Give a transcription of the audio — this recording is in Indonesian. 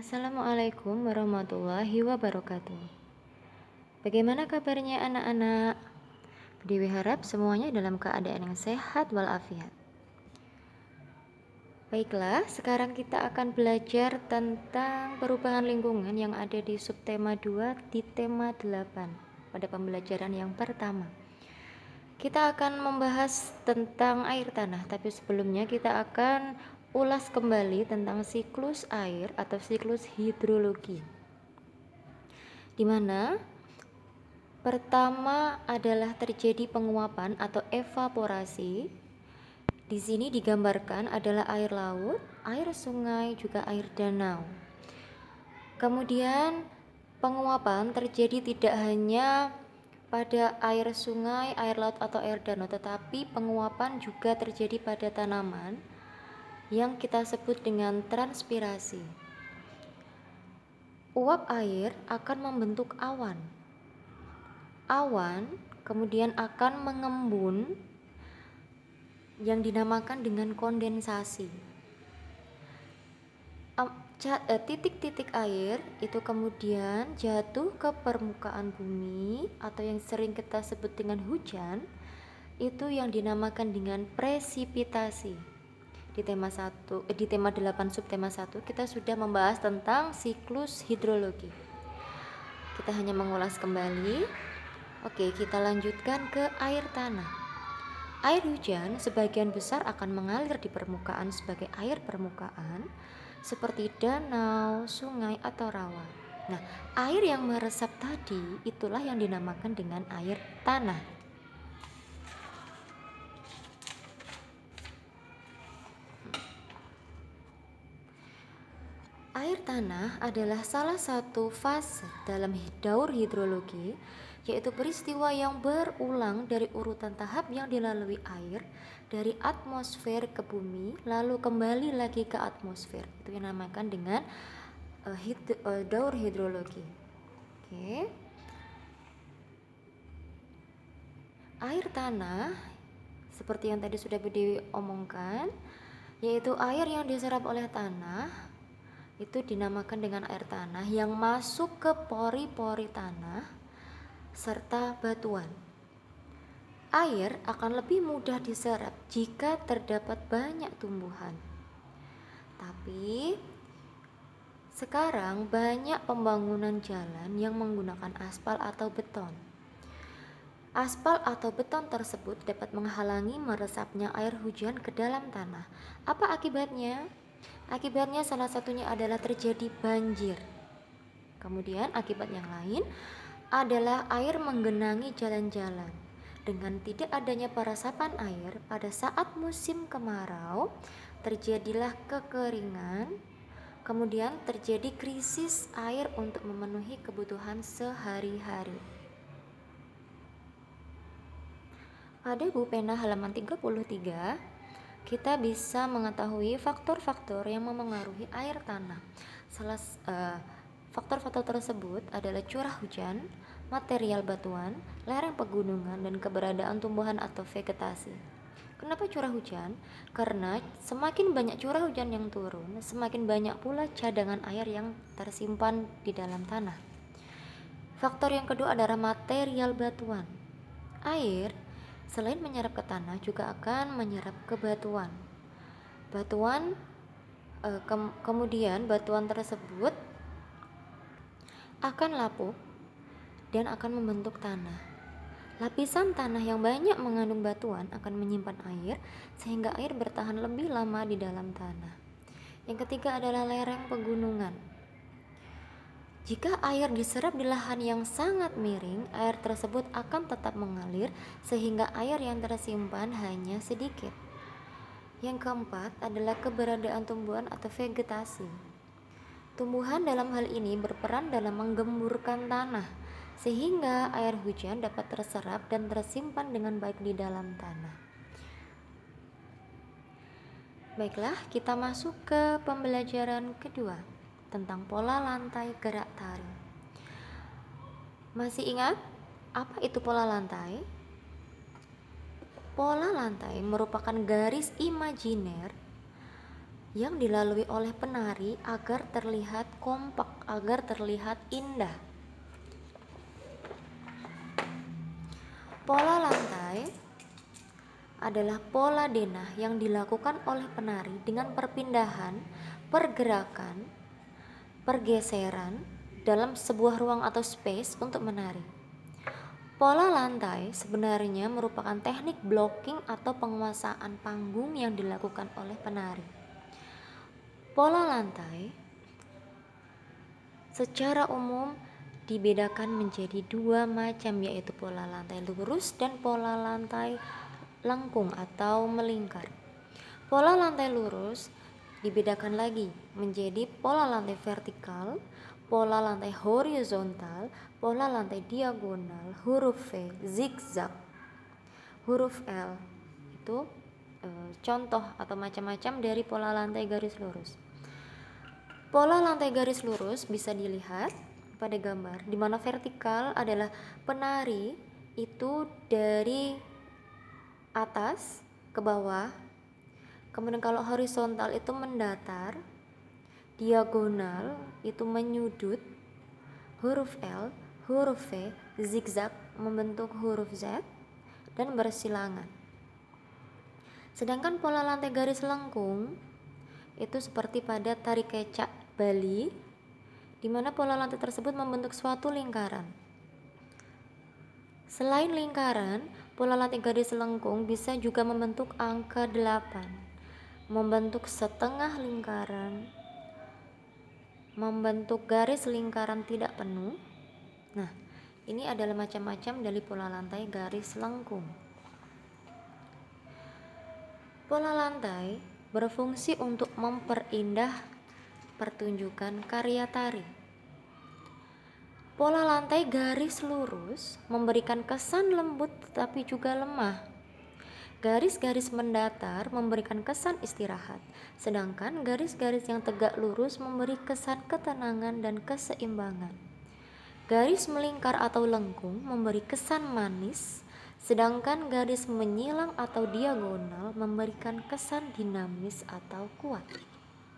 Assalamualaikum warahmatullahi wabarakatuh. Bagaimana kabarnya anak-anak? Dewi harap semuanya dalam keadaan yang sehat walafiat. Baiklah, sekarang kita akan belajar tentang perubahan lingkungan yang ada di subtema 2 di tema 8 pada pembelajaran yang pertama. Kita akan membahas tentang air tanah, tapi sebelumnya kita akan ulas kembali tentang siklus air atau siklus hidrologi. Di mana pertama adalah terjadi penguapan atau evaporasi. Di sini digambarkan adalah air laut, air sungai, juga air danau. Kemudian penguapan terjadi tidak hanya pada air sungai, air laut atau air danau, tetapi penguapan juga terjadi pada tanaman yang kita sebut dengan transpirasi. Uap air akan membentuk awan. Awan kemudian akan mengembun yang dinamakan dengan kondensasi. Titik-titik air itu kemudian jatuh ke permukaan bumi atau yang sering kita sebut dengan hujan, itu yang dinamakan dengan presipitasi. Di tema 8 subtema 1 kita sudah membahas tentang siklus hidrologi. Kita hanya mengulas kembali. Oke, kita lanjutkan ke air tanah. Air hujan sebagian besar akan mengalir di permukaan sebagai air permukaan seperti danau, sungai, atau rawa. Nah, air yang meresap tadi itulah yang dinamakan dengan air tanah. Air tanah adalah salah satu fase dalam daur hidrologi, yaitu peristiwa yang berulang dari urutan tahap yang dilalui air dari atmosfer ke bumi lalu kembali lagi ke atmosfer. Itu yang dinamakan dengan daur hidrologi. Oke. Air tanah seperti yang tadi sudah Dewi omongkan, yaitu air yang diserap oleh tanah itu dinamakan dengan air tanah yang masuk ke pori-pori tanah serta batuan. Air akan lebih mudah diserap jika terdapat banyak tumbuhan. Tapi sekarang banyak pembangunan jalan yang menggunakan aspal atau beton. Aspal atau beton tersebut dapat menghalangi meresapnya air hujan ke dalam tanah. Apa akibatnya? Akibatnya salah satunya adalah terjadi banjir. Kemudian akibat yang lain adalah air menggenangi jalan-jalan. Dengan tidak adanya peresapan air pada saat musim kemarau, terjadilah kekeringan. Kemudian terjadi krisis air untuk memenuhi kebutuhan sehari-hari. Pada buku pena halaman 33, kita bisa mengetahui faktor-faktor yang memengaruhi air tanah. Faktor-faktor tersebut adalah curah hujan, material batuan, lereng pegunungan, dan keberadaan tumbuhan atau vegetasi. Kenapa curah hujan? Karena semakin banyak curah hujan yang turun, semakin banyak pula cadangan air yang tersimpan di dalam tanah. Faktor yang kedua adalah material batuan. Air selain menyerap ke tanah juga akan menyerap ke batuan. Kemudian batuan tersebut akan lapuk dan akan membentuk tanah. Lapisan tanah yang banyak mengandung batuan akan menyimpan air sehingga air bertahan lebih lama di dalam tanah. Yang ketiga adalah lereng pegunungan. Jika air diserap di lahan yang sangat miring, air tersebut akan tetap mengalir sehingga air yang tersimpan hanya sedikit. Yang keempat adalah keberadaan tumbuhan atau vegetasi. Tumbuhan dalam hal ini berperan dalam menggemburkan tanah sehingga air hujan dapat terserap dan tersimpan dengan baik di dalam tanah. Baiklah, kita masuk ke pembelajaran kedua tentang pola lantai gerak taring. Masih ingat apa itu pola lantai? Pola lantai merupakan garis imajiner yang dilalui oleh penari agar terlihat kompak, agar terlihat indah. Pola lantai adalah pola denah yang dilakukan oleh penari dengan perpindahan, pergerakan, pergeseran dalam sebuah ruang atau space untuk menari. Pola lantai sebenarnya merupakan teknik blocking atau penguasaan panggung yang dilakukan oleh penari. Pola lantai secara umum dibedakan menjadi dua macam, yaitu pola lantai lurus dan pola lantai lengkung atau melingkar. Pola lantai lurus dibedakan lagi menjadi pola lantai vertikal, pola lantai horizontal, pola lantai diagonal, huruf V, zigzag, huruf L. Itu contoh atau macam-macam dari pola lantai garis lurus. Pola lantai garis lurus bisa dilihat pada gambar, di mana vertikal adalah penari itu dari atas ke bawah. Kemudian kalau horizontal itu mendatar, diagonal itu menyudut, huruf L, huruf V, zigzag membentuk huruf Z, dan bersilangan. Sedangkan pola lantai garis lengkung itu seperti pada tari kecak Bali, di mana pola lantai tersebut membentuk suatu lingkaran. Selain lingkaran, pola lantai garis lengkung bisa juga membentuk angka 8, membentuk setengah lingkaran, membentuk garis lingkaran tidak penuh. Nah, ini adalah macam-macam dari pola lantai garis lengkung. Pola lantai berfungsi untuk memperindah pertunjukan karya tari. Pola lantai garis lurus memberikan kesan lembut tetapi juga lemah. Garis-garis mendatar memberikan kesan istirahat, sedangkan garis-garis yang tegak lurus memberi kesan ketenangan dan keseimbangan. Garis melingkar atau lengkung memberi kesan manis, sedangkan garis menyilang atau diagonal memberikan kesan dinamis atau kuat.